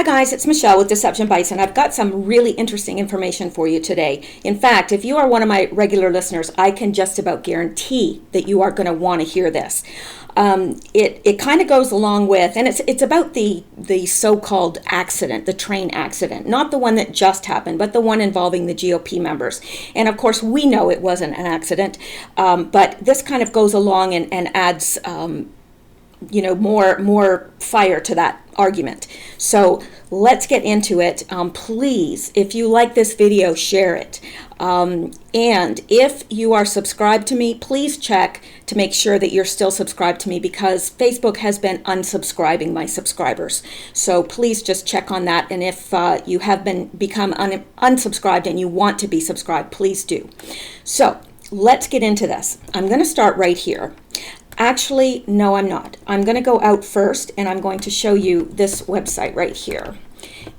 Hi guys, it's Michelle with Deception Bytes, and I've got some really interesting information for you today. In fact, if you are one of my regular listeners, I can just about guarantee that you are going to want to hear this. It kind of goes along with, and it's about the so-called accident, the train accident, not the one that just happened, but the one involving the GOP members. And of course, we know it wasn't an accident, but this kind of goes along and adds more fire to that argument. So let's get into it. Please, if you like this video, share it. And if you are subscribed to me, please check to make sure that you're still subscribed to me, because Facebook has been unsubscribing my subscribers. So please just check on that. And if you have become unsubscribed and you want to be subscribed, please do. So let's get into this. I'm going to start right here. Actually, no, I'm not. I'm going to go out first, and I'm going to show you this website right here.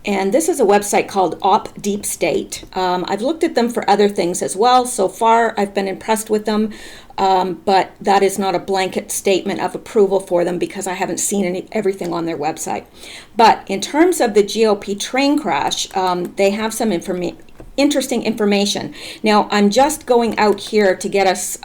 And this is a website called Op Deep State. I've looked at them for other things as well. So far, I've been impressed with them, but that is not a blanket statement of approval for them because I haven't seen everything on their website. But in terms of the GOP train crash, they have some interesting information. Now, I'm just going out here to get us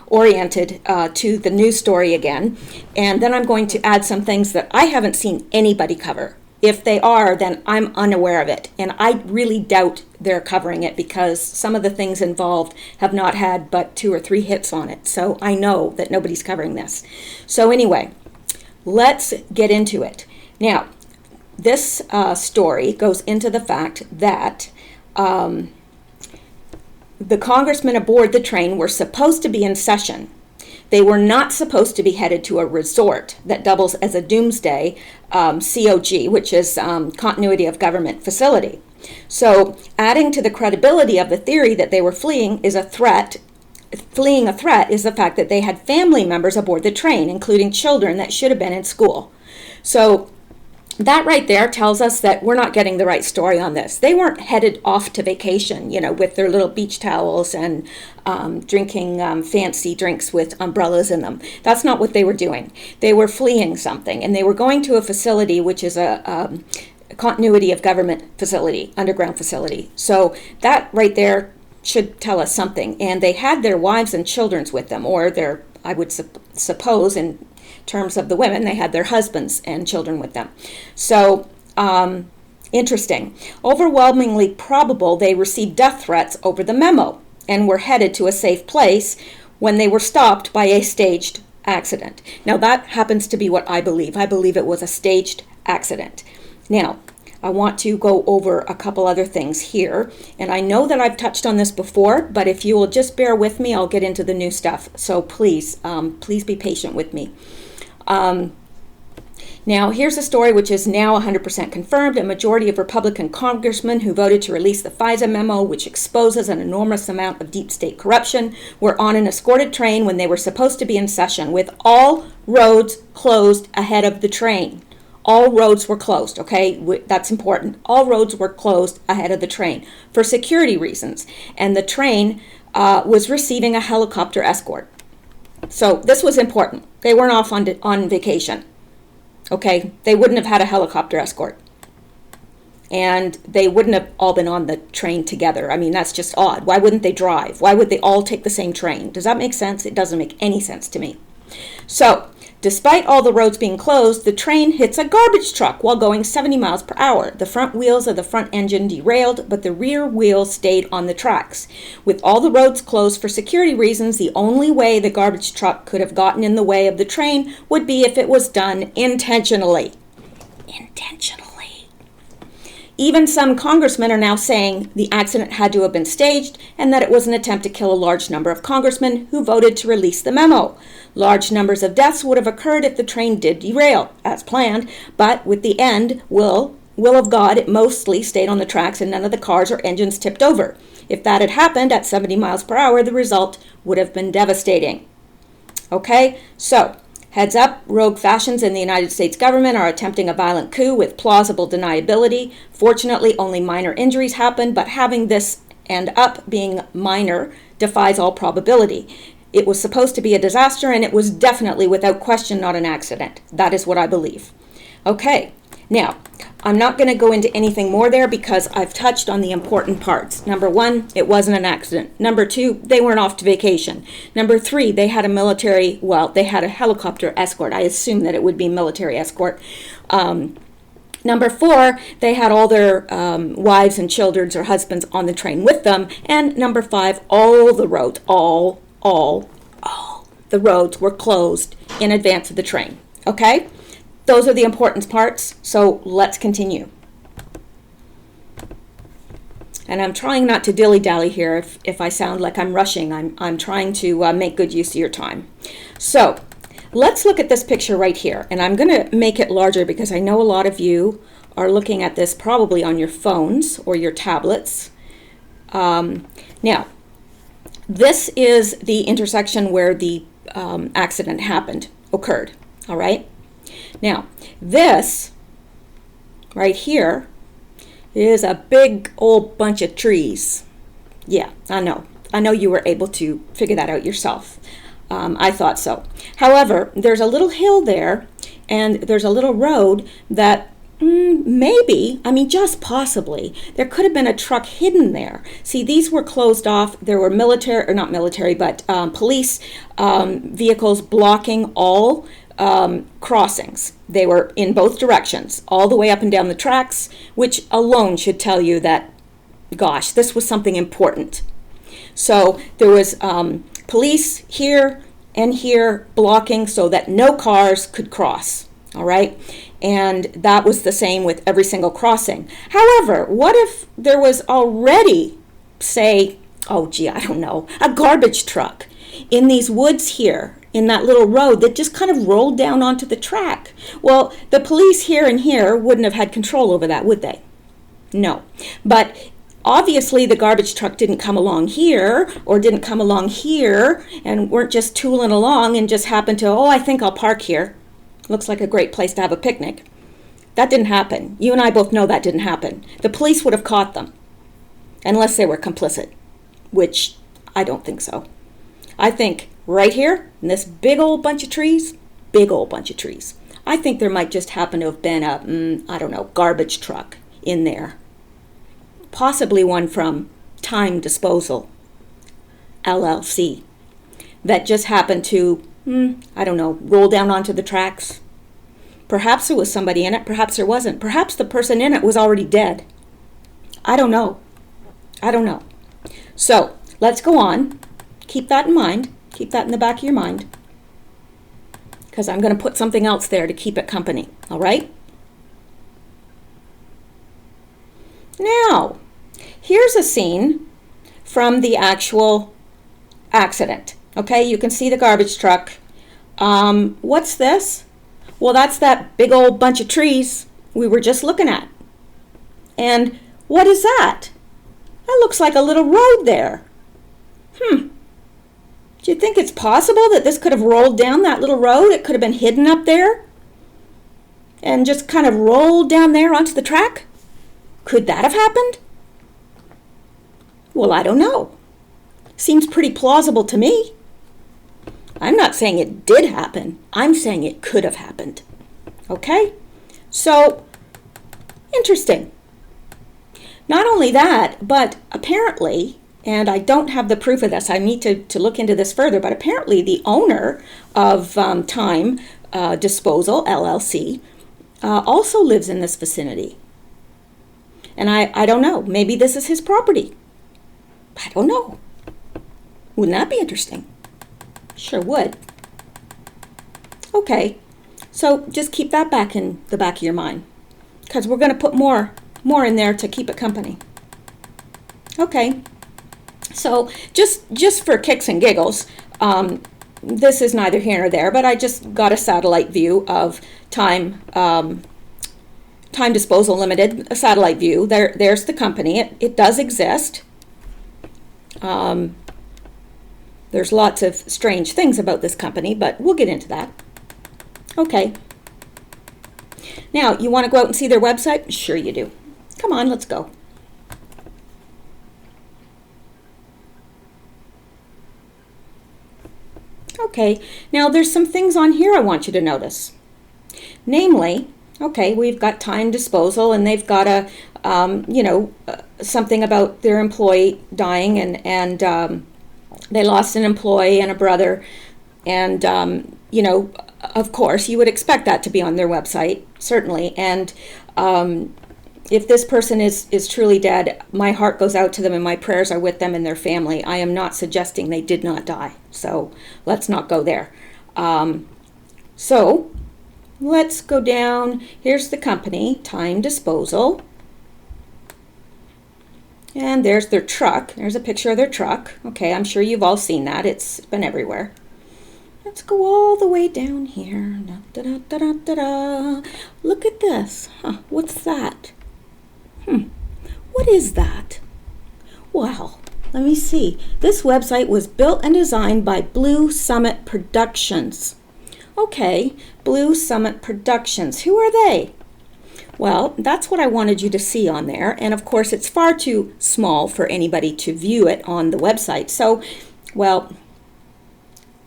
oriented to the news story again, and then I'm going to add some things that I haven't seen anybody cover. If they are, then I'm unaware of it, and I really doubt they're covering it because some of the things involved have not had but 2 or 3 hits on it, so I know that nobody's covering this. So anyway, let's get into it. Now, this story goes into the fact that the congressmen aboard the train were supposed to be in session. They were not supposed to be headed to a resort that doubles as a doomsday COG, which is continuity of government facility. So adding to the credibility of the theory that they were fleeing a threat is the fact that they had family members aboard the train, including children that should have been in school. So that right there tells us that we're not getting the right story on this. They weren't headed off to vacation, with their little beach towels and drinking fancy drinks with umbrellas in them. That's not what they were doing. They were fleeing something, and they were going to a facility which is a continuity of government facility, underground facility. So that right there should tell us something. And they had their wives and children with them, or their, I would suppose, in terms of the women, they had their husbands and children with them. So interesting. Overwhelmingly probable they received death threats over the memo and were headed to a safe place when they were stopped by a staged accident. Now that happens to be what I believe. I believe it was a staged accident. Now, I want to go over a couple other things here. And I know that I've touched on this before, but if you will just bear with me, I'll get into the new stuff. So please be patient with me. Now, here's a story which is now 100% confirmed. A majority of Republican congressmen who voted to release the FISA memo, which exposes an enormous amount of deep state corruption, were on an escorted train when they were supposed to be in session, with all roads closed ahead of the train. All roads were closed, okay? That's important. All roads were closed ahead of the train for security reasons. And the train was receiving a helicopter escort. So this was important. They weren't off on vacation, okay? They wouldn't have had a helicopter escort. And they wouldn't have all been on the train together. I mean, that's just odd. Why wouldn't they drive? Why would they all take the same train? Does that make sense? It doesn't make any sense to me. So, despite all the roads being closed, the train hits a garbage truck while going 70 miles per hour. The front wheels of the front engine derailed, but the rear wheels stayed on the tracks. With all the roads closed for security reasons, the only way the garbage truck could have gotten in the way of the train would be if it was done intentionally. Intentionally. Even some congressmen are now saying the accident had to have been staged and that it was an attempt to kill a large number of congressmen who voted to release the memo. Large numbers of deaths would have occurred if the train did derail, as planned, but with the will of God, it mostly stayed on the tracks and none of the cars or engines tipped over. If that had happened at 70 miles per hour, the result would have been devastating. Okay, so heads up, rogue factions in the United States government are attempting a violent coup with plausible deniability. Fortunately, only minor injuries happened, but having this end up being minor defies all probability. It was supposed to be a disaster, and it was definitely, without question, not an accident. That is what I believe. Okay, now, I'm not going to go into anything more there because I've touched on the important parts. Number one, it wasn't an accident. Number two, they weren't off to vacation. Number three, they had they had a helicopter escort. I assume that it would be military escort. Number four, they had all their wives and children or husbands on the train with them. And number five, all the roads, all the roads were closed in advance of the train. Okay? Those are the important parts, so let's continue. And I'm trying not to dilly-dally here if I sound like I'm rushing. I'm trying to make good use of your time. So let's look at this picture right here. And I'm going to make it larger because I know a lot of you are looking at this probably on your phones or your tablets. Now, this is the intersection where the accident occurred, all right? Now, this right here is a big old bunch of trees. Yeah, I know. I know you were able to figure that out yourself. I thought so. However, there's a little hill there, and there's a little road that maybe, just possibly, there could have been a truck hidden there. See, these were closed off. There were police vehicles blocking all crossings. They were in both directions, all the way up and down the tracks, which alone should tell you that, gosh, this was something important. So there was police here and here blocking so that no cars could cross, all right? And that was the same with every single crossing. However, what if there was already, say, I don't know, a garbage truck in these woods here, in that little road that just kind of rolled down onto the track? Well, the police here and here wouldn't have had control over that, would they? No. But obviously the garbage truck didn't come along here or didn't come along here and weren't just tooling along and just happened to, I think I'll park here. Looks like a great place to have a picnic. That didn't happen. You and I both know that didn't happen. The police would have caught them unless they were complicit, which I don't think so. I think right here, in this big old bunch of trees, I think there might just happen to have been a, garbage truck in there. Possibly one from Time Disposal, LLC, that just happened to, roll down onto the tracks. Perhaps there was somebody in it, perhaps there wasn't. Perhaps the person in it was already dead. I don't know. So, let's go on. Keep that in mind. Keep that in the back of your mind. Because I'm going to put something else there to keep it company. All right? Now, here's a scene from the actual accident. Okay, you can see the garbage truck. What's this? Well, that's that big old bunch of trees we were just looking at. And what is that? That looks like a little road there. Do you think it's possible that this could have rolled down that little road? It could have been hidden up there and just kind of rolled down there onto the track? Could that have happened? Well, I don't know. Seems pretty plausible to me. I'm not saying it did happen. I'm saying it could have happened. Okay? So, interesting. Not only that, but apparently, and I don't have the proof of this, I need to look into this further, but apparently the owner of Time Disposal, LLC, also lives in this vicinity. And I don't know, maybe this is his property. I don't know. Wouldn't that be interesting? Sure would. Okay, so just keep that back in the back of your mind, because we're going to put more in there to keep it company. Okay, so just for kicks and giggles, this is neither here nor there, but I just got a satellite view of Time Disposal Limited, a satellite view. There's the company. It does exist. There's lots of strange things about this company, but we'll get into that. Okay. Now, you want to go out and see their website? Sure you do. Come on, let's go. Okay, now there's some things on here I want you to notice. Namely, Okay, we've got time disposal, and they've got a, something about their employee dying, and they lost an employee and a brother, and of course, you would expect that to be on their website, certainly. And if this person is truly dead, my heart goes out to them, and my prayers are with them and their family. I am not suggesting they did not die, so let's not go there. So let's go down. Here's the company, Time Disposal. And there's their truck. There's a picture of their truck. Okay, I'm sure you've all seen that. It's been everywhere. Let's go all the way down here. Da, da, da, da, da, da. Look at this. What's that? What is that? Well, let me see. This website was built and designed by Blue Summit Productions. Okay, Blue Summit Productions. Who are they? Well, that's what I wanted you to see on there. And of course, it's far too small for anybody to view it on the website. So, well,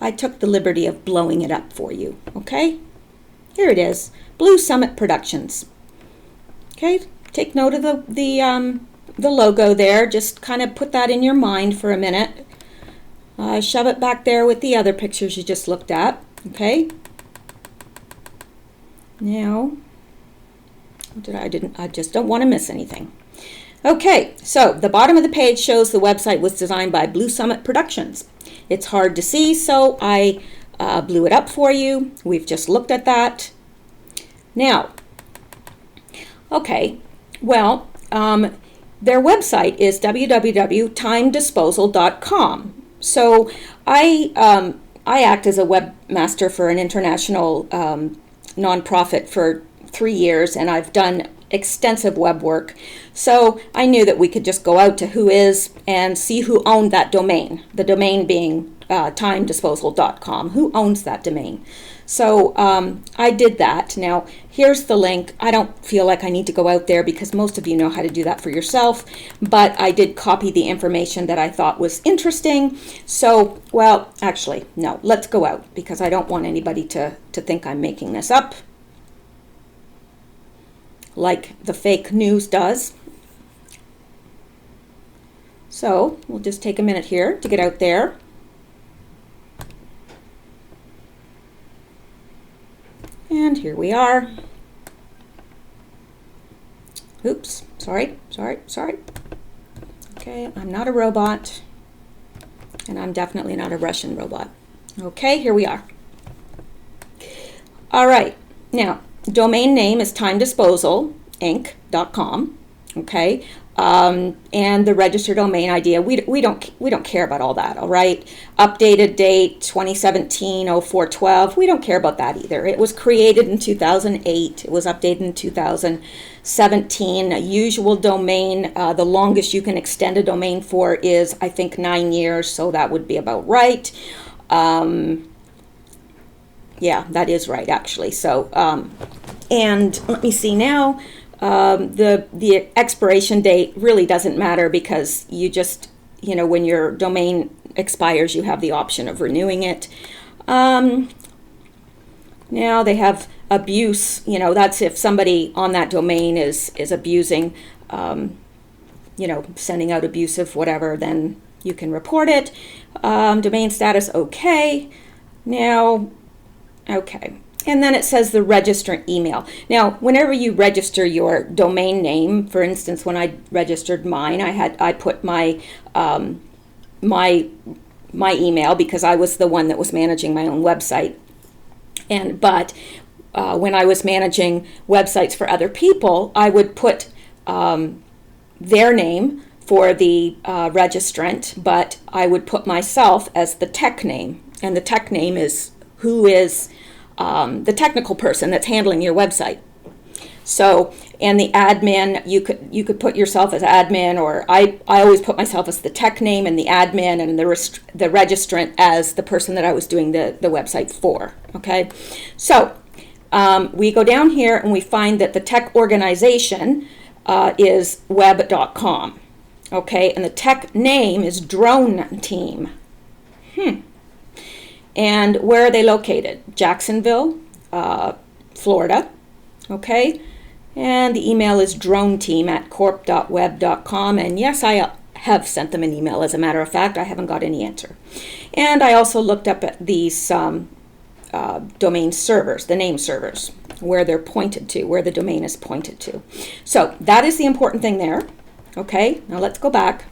I took the liberty of blowing it up for you. Okay? Here it is. Blue Summit Productions. Okay? Take note of the logo there. Just kind of put that in your mind for a minute. Shove it back there with the other pictures you just looked at. Okay? Now, I just don't want to miss anything. Okay, so the bottom of the page shows the website was designed by Blue Summit Productions. It's hard to see, so I blew it up for you. We've just looked at that. Now, okay, well, their website is www.timedisposal.com. So I act as a webmaster for an international nonprofit for 3 years, and I've done extensive web work. So I knew that we could just go out to Whois and see who owned that domain, the domain being timedisposal.com. Who owns that domain? So I did that. Now, here's the link. I don't feel like I need to go out there because most of you know how to do that for yourself, but I did copy the information that I thought was interesting. So, well, actually, no, let's go out because I don't want anybody to think I'm making this up like the fake news does. So we'll just take a minute here to get out there. And here we are. Oops, sorry. Okay, I'm not a robot, and I'm definitely not a Russian robot. Okay, here we are. All right, now, domain name is timedisposalinc.com, okay? And the registered domain ID, we don't care about all that, all right? Updated date 2017-04-12, we don't care about that either. It was created in 2008. It was updated in 2017. A usual domain, the longest you can extend a domain for is, I think, 9 years, so that would be about right. Yeah, that is right, actually. So, and let me see now. The expiration date really doesn't matter because you just, when your domain expires, you have the option of renewing it. Now they have abuse, that's if somebody on that domain is abusing, sending out abusive whatever, then you can report it. Domain status, okay. Now, okay. And then it says the registrant email. Now, whenever you register your domain name, for instance, when I registered mine, I put my my email because I was the one that was managing my own website. But when I was managing websites for other people, I would put their name for the registrant, but I would put myself as the tech name, and the tech name is who is the technical person that's handling your website. So, and the admin, you could put yourself as admin, or I always put myself as the tech name and the admin, and the registrant as the person that I was doing the website for. Okay, so we go down here and we find that the tech organization is web.com. Okay, and the tech name is Drone Team. And where are they located? Jacksonville, Florida. okay? And the email is droneteam@corp.web.com. And yes, I have sent them an email. As a matter of fact, I haven't got any answer. And I also looked up at these domain servers, the name servers, where they're pointed to, where the domain is pointed to. So that is the important thing there. Okay, now let's go back.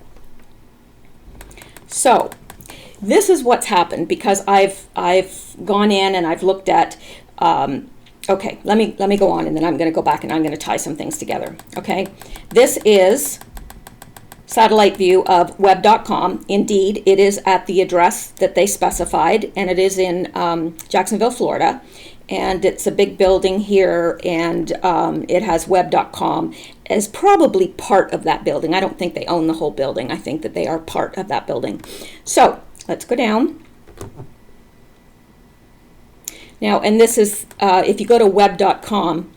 So this is what's happened, because I've gone in and I've looked at. Okay, let me go on, and then I'm going to go back and I'm going to tie some things together. Okay, this is satellite view of web.com. Indeed, it is at the address that they specified, and it is in Jacksonville, Florida. And it's a big building here, and it has web.com as probably part of that building. I don't think they own the whole building. I think that they are part of that building. So let's go down. Now, and this is, if you go to web.com,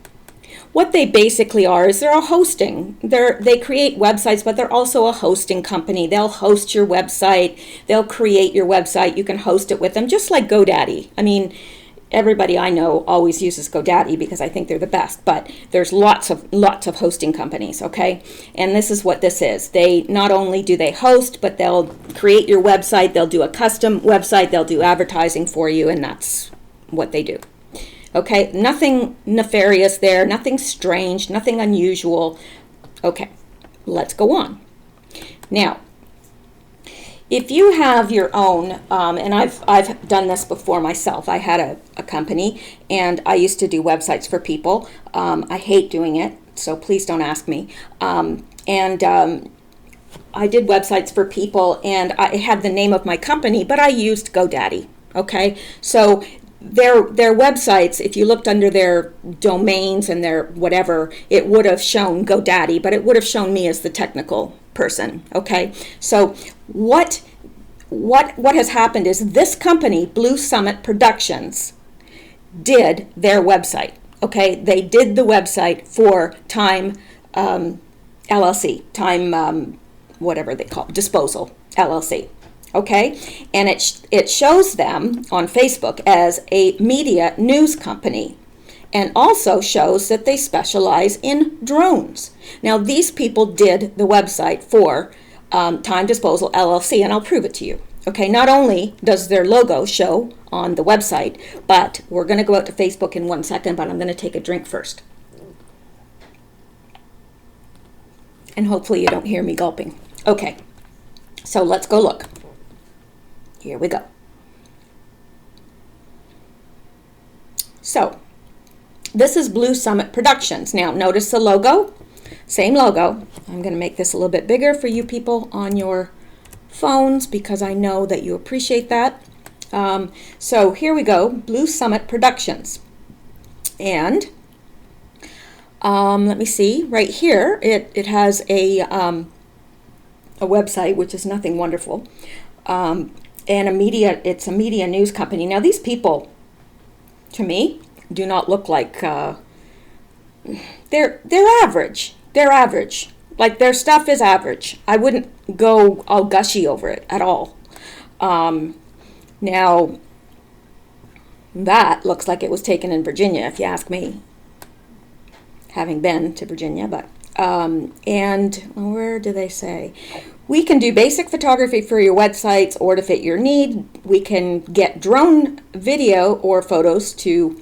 what they basically are is they're a hosting. They create websites, but they're also a hosting company. They'll host your website. They'll create your website. You can host it with them, just like GoDaddy. I mean, everybody I know always uses GoDaddy because I think they're the best, but there's lots of hosting companies, okay? And this is what this is. They not only do they host, but they'll create your website. They'll do a custom website. They'll do advertising for you, and that's what they do. Okay, nothing nefarious there, nothing strange, nothing unusual. Okay, let's go on. Now, if you have your own, and I've done this before myself. I had a company, and I used to do websites for people. I hate doing it, so please don't ask me. I did websites for people, and I had the name of my company, but I used GoDaddy. Okay, so their websites, if you looked under their domains and their whatever, it would have shown GoDaddy, but it would have shown me as the technical person. Okay, so what has happened is this company, Blue Summit Productions, did their website. Okay, they did the website for Time LLC, Time whatever they call it, Disposal LLC. Okay, and it shows them on Facebook as a media news company, and also shows that they specialize in drones. Now, these people did the website for Time Disposal LLC, and I'll prove it to you. Okay, not only does their logo show on the website, but we're going to go out to Facebook in 1 second, but I'm going to take a drink first. And hopefully you don't hear me gulping. Okay, so let's go look. Here we go. So, this is Blue Summit Productions. Now, notice the logo, same logo. I'm going to make this a little bit bigger for you people on your phones because I know that you appreciate that. So here we go, Blue Summit Productions. And let me see, right here, it has a website, which is nothing wonderful. And it's a media news company. Now, these people, to me, do not look like they're average. They're average. Like, their stuff is average. I wouldn't go all gushy over it at all. Now, that looks like it was taken in Virginia, if you ask me, having been to Virginia. But and where do they say? We can do basic photography for your websites or to fit your need. We can get drone video or photos to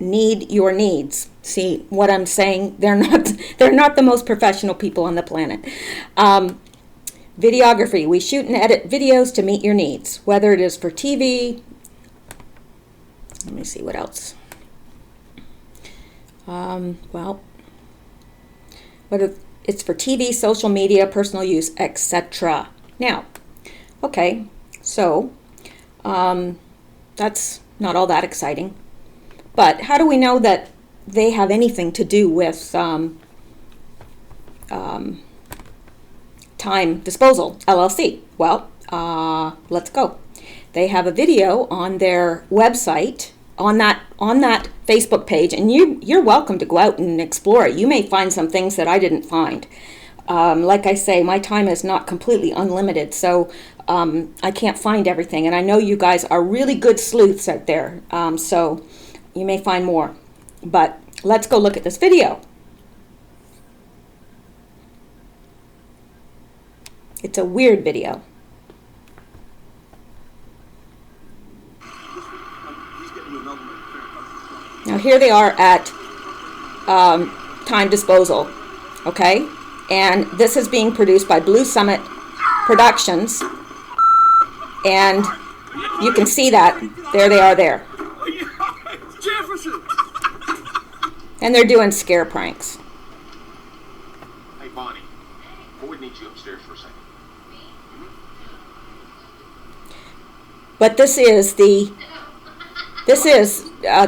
need your needs. See what I'm saying? They're not the most professional people on the planet. Videography. We shoot and edit videos to meet your needs, whether it is for TV. Let me see what else. It's for TV, social media, personal use, etc. Now, okay, so that's not all that exciting. But how do we know that they have anything to do with Time Disposal LLC? Well, let's go. They have a video on their website, on that Facebook page, and you're welcome to go out and explore it. You may find some things that I didn't find. Like I say, my time is not completely unlimited, so I can't find everything, and I know you guys are really good sleuths out there. So you may find more. But let's go look at this video. It's a weird video. Now here they are at Time Disposal, okay? And this is being produced by Blue Summit Productions. And you can see that. There they are there. And they're doing scare pranks. Hey, Bonnie. Boyd needs you upstairs for a second. But this is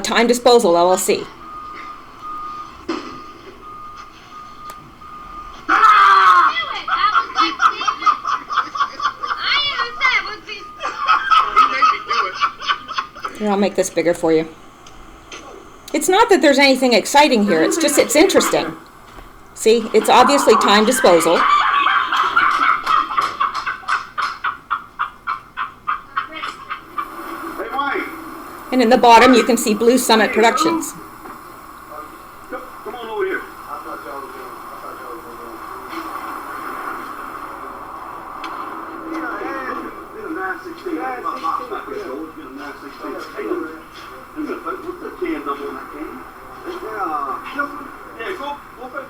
Time Disposal LLC. Here, I'll make this bigger for you. It's not that there's anything exciting here, it's just it's interesting. See, it's obviously Time Disposal. And in the bottom you can see Blue Summit Productions. Come on over here.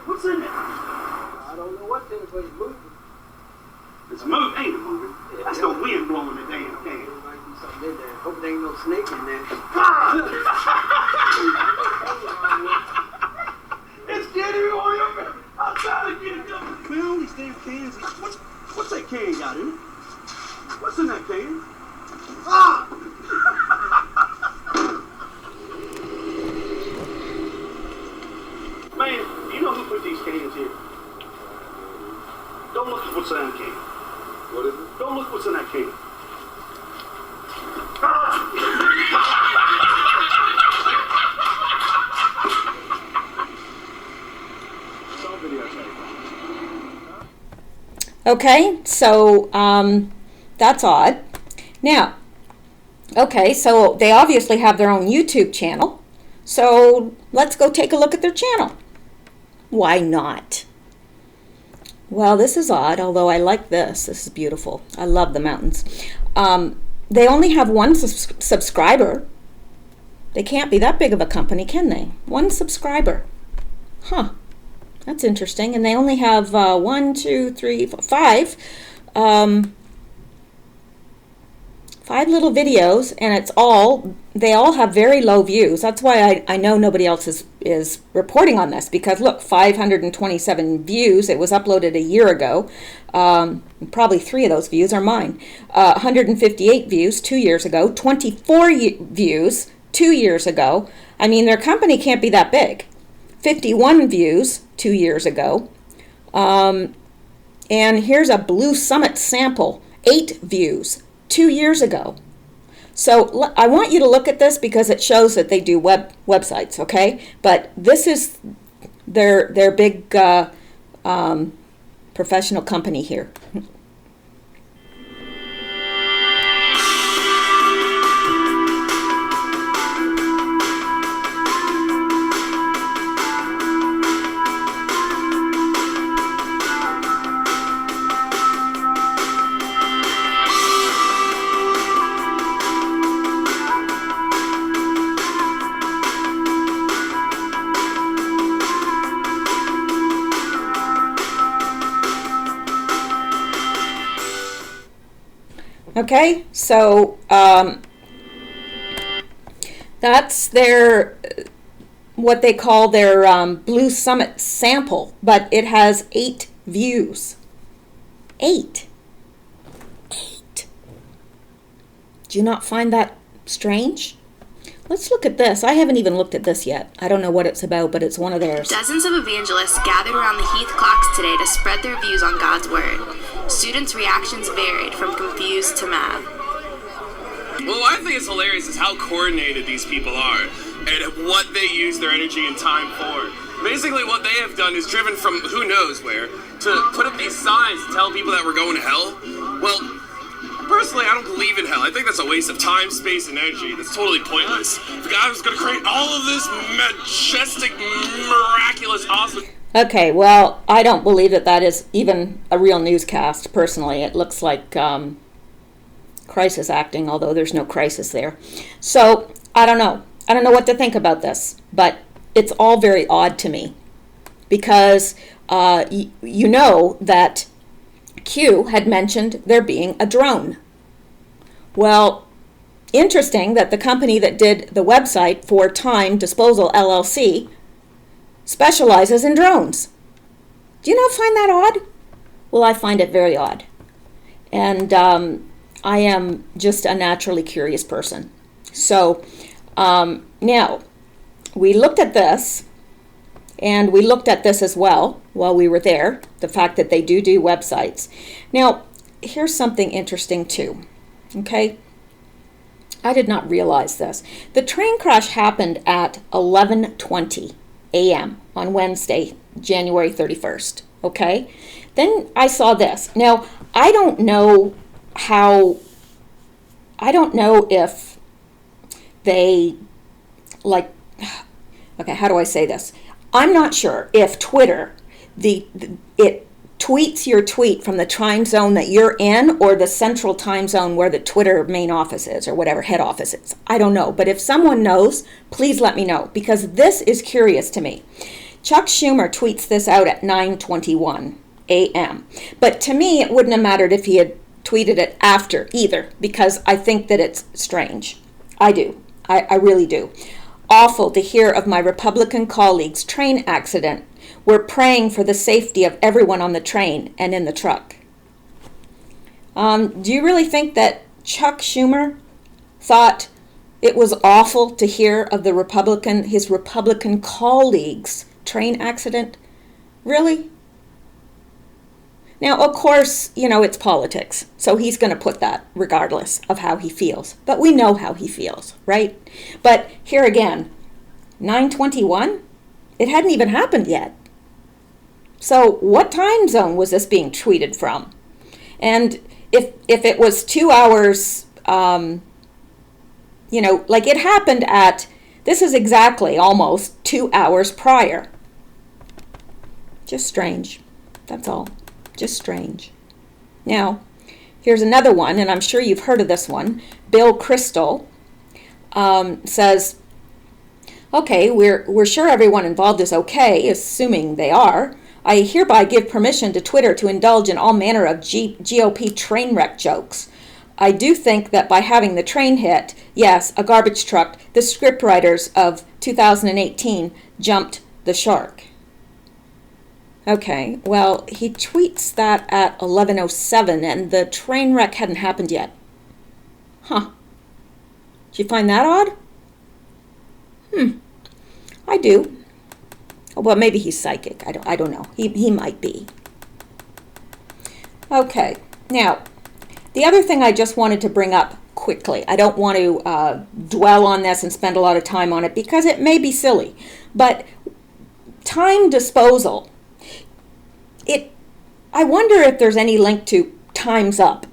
What's in it? I don't know what's in it, but it's moving. It's moving, ain't it moving? That's the wind blowing the damn can. There might be something in there. Hope there ain't no snake in there. It's getting on you. I'm trying to get it up. Man, all these damn cans. What's that can got in it? What's in that can? Ah! Man, you know who put these cans here? Don't look at what's in that can. What is it? Don't look what's in that can. Okay, so that's odd. Now, okay, so they obviously have their own YouTube channel. So let's go take a look at their channel. Why not? Well, this is odd, although I like this. This is beautiful. I love the mountains. They only have one subscriber. They can't be that big of a company, can they? One subscriber. Huh. That's interesting. And they only have 1, 2, 3, 4, 5. 5 little videos, and they all have very low views. That's why I know nobody else is reporting on this, because look, 527 views. It was uploaded a year ago. Probably 3 of those views are mine. 158 views 2 years ago. 24 views 2 years ago. I mean, their company can't be that big. 51 views 2 years ago. And here's a Blue Summit sample. 8 views 2 years ago. So I want you to look at this because it shows that they do websites, okay? But this is their big professional company here. Okay, so that's their, what they call their Blue Summit sample, but it has 8 views. 8. Do you not find that strange? Let's look at this. I haven't even looked at this yet. I don't know what it's about, but it's one of theirs. Dozens of evangelists gathered around the Heath clocks today to spread their views on God's Word. Students' reactions varied from confused to mad. Well, what I think is hilarious is how coordinated these people are and what they use their energy and time for. Basically, what they have done is driven from who knows where to put up these signs to tell people that we're going to hell. Well, personally, I don't believe in hell. I think that's a waste of time, space, and energy. That's totally pointless. The guy who's going to create all of this majestic, miraculous, awesome... Okay, well, I don't believe that that is even a real newscast, personally. It looks like crisis acting, although there's no crisis there. So, I don't know. I don't know what to think about this, but it's all very odd to me. Because you know that Q had mentioned there being a drone. Well, interesting that the company that did the website for Time Disposal LLC specializes in drones. Do you not find that odd? Well, I find it very odd. And I am just a naturally curious person. So now, we looked at this, and we looked at this as well while we were there, the fact that they do websites. Now, here's something interesting too, okay? I did not realize this. The train crash happened at 11:20 a.m. on Wednesday, January 31st, okay? Then I saw this. Now, I don't know if they, like, okay, how do I say this? I'm not sure if Twitter, it tweets your tweet from the time zone that you're in or the central time zone where the Twitter main office is or whatever head office is. I don't know. But if someone knows, please let me know, because this is curious to me. Chuck Schumer tweets this out at 9:21 a.m. But to me, it wouldn't have mattered if he had tweeted it after either, because I think that it's strange. I do. I really do. Awful to hear of my Republican colleague's train accident. We're praying for the safety of everyone on the train and in the truck. Do you really think that Chuck Schumer thought it was awful to hear of his Republican colleague's train accident? Really? Now, of course, it's politics, so he's going to put that regardless of how he feels. But we know how he feels, right? But here again, 9:21? It hadn't even happened yet. So what time zone was this being tweeted from? And if it was 2 hours, like it happened this is exactly almost 2 hours prior. Just strange. That's all. Just strange. Now, here's another one, and I'm sure you've heard of this one. Bill Crystal says, okay, we're sure everyone involved is okay, assuming they are. I hereby give permission to Twitter to indulge in all manner of GOP train wreck jokes. I do think that by having the train hit, yes, a garbage truck, the scriptwriters of 2018 jumped the shark. Okay, well, he tweets that at 11:07, and the train wreck hadn't happened yet. Huh. Do you find that odd? I do. Well, maybe he's psychic. I don't know. He might be. Okay, now, the other thing I just wanted to bring up quickly, I don't want to dwell on this and spend a lot of time on it because it may be silly, but time disposal, I wonder if there's any link to Time's Up.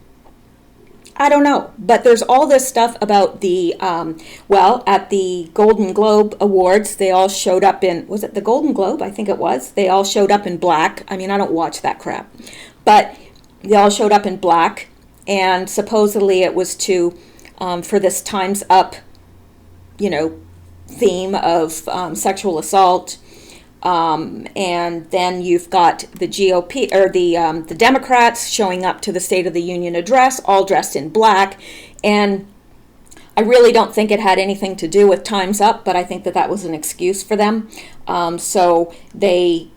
I don't know, but there's all this stuff about the, at the Golden Globe Awards, they all showed up in, was it the Golden Globe? I think it was. They all showed up in black. I mean, I don't watch that crap. But they all showed up in black, and supposedly it was for this Time's Up, theme of sexual assault. And then you've got the GOP or the Democrats showing up to the State of the Union address, all dressed in black. And I really don't think it had anything to do with Time's Up, but I think that was an excuse for them. So they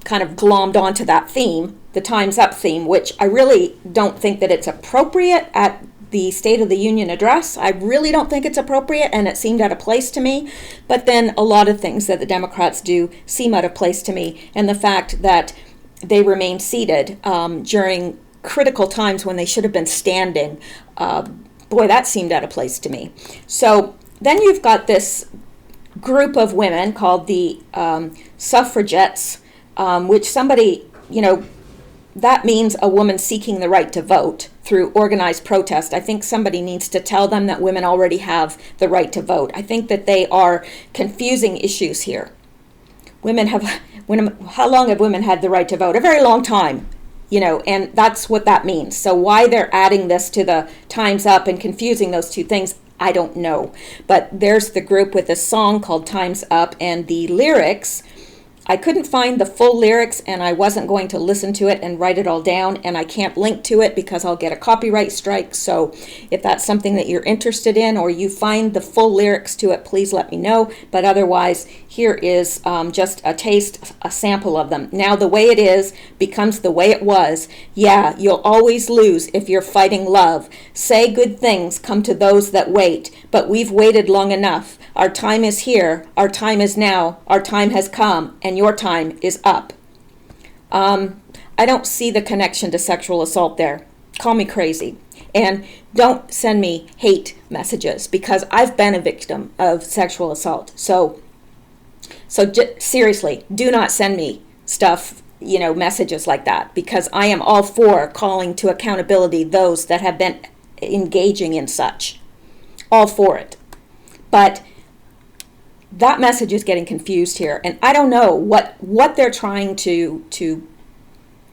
kind of glommed onto that theme, the Time's Up theme, which I really don't think that it's appropriate at the State of the Union address. I really don't think it's appropriate, and it seemed out of place to me. But then a lot of things that the Democrats do seem out of place to me, and the fact that they remain seated during critical times when they should have been standing, that seemed out of place to me. So then you've got this group of women called the suffragettes, which somebody, that means a woman seeking the right to vote through organized protest. I think somebody needs to tell them that women already have the right to vote. I think that they are confusing issues here. How long have women had the right to vote? A very long time, and that's what that means. So why they're adding this to the Time's Up and confusing those two things, I don't know. But there's the group with a song called Time's Up, and the lyrics, I couldn't find the full lyrics, and I wasn't going to listen to it and write it all down, and I can't link to it because I'll get a copyright strike. So if that's something that you're interested in, or you find the full lyrics to it, please let me know. But otherwise, here is just a taste, a sample of them. Now the way it is becomes the way it was. Yeah, you'll always lose if you're fighting love. Say good things come to those that wait, but we've waited long enough. Our time is here, our time is now, our time has come, and your time is up. I don't see the connection to sexual assault there. Call me crazy. And don't send me hate messages, because I've been a victim of sexual assault. So seriously, do not send me stuff, messages like that, because I am all for calling to accountability those that have been engaging in such. All for it. But that message is getting confused here, and I don't know what they're trying to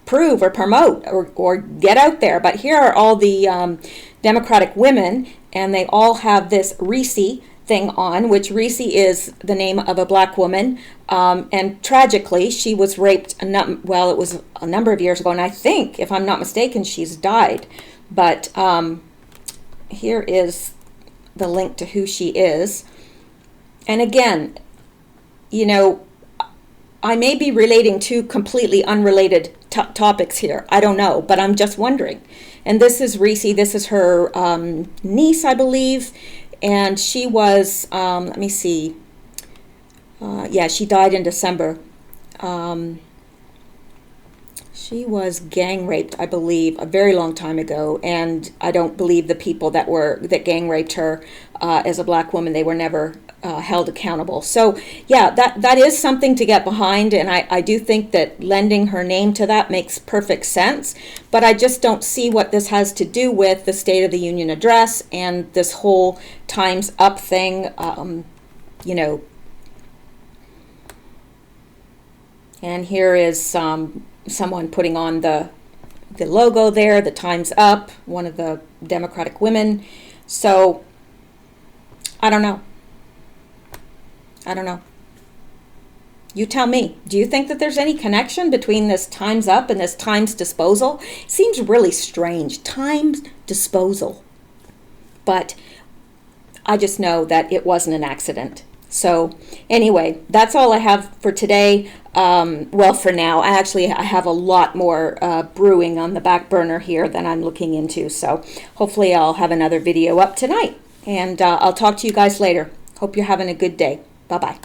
prove or promote or get out there. But here are all the Democratic women, and they all have this Reese thing on, which Reese is the name of a black woman, and tragically she was raped it was a number of years ago, and I think, if I'm not mistaken, she's died. But here is the link to who she is. And again, I may be relating two completely unrelated topics here. I don't know, but I'm just wondering. And this is Reese. This is her niece, I believe. And she was, let me see. She died in December. She was gang raped, I believe, a very long time ago. And I don't believe the people that gang raped her as a black woman, they were never held accountable. So yeah, that is something to get behind, and I do think that lending her name to that makes perfect sense, but I just don't see what this has to do with the State of the Union address and this whole Time's Up thing, and here is someone putting on the logo there, the Time's Up, one of the Democratic women. So I don't know. You tell me. Do you think that there's any connection between this Time's Up and this Time's Disposal? It seems really strange. Time's Disposal. But I just know that it wasn't an accident. So anyway, that's all I have for today. For now. I have a lot more brewing on the back burner here than I'm looking into. So hopefully I'll have another video up tonight. And I'll talk to you guys later. Hope you're having a good day. Bye-bye.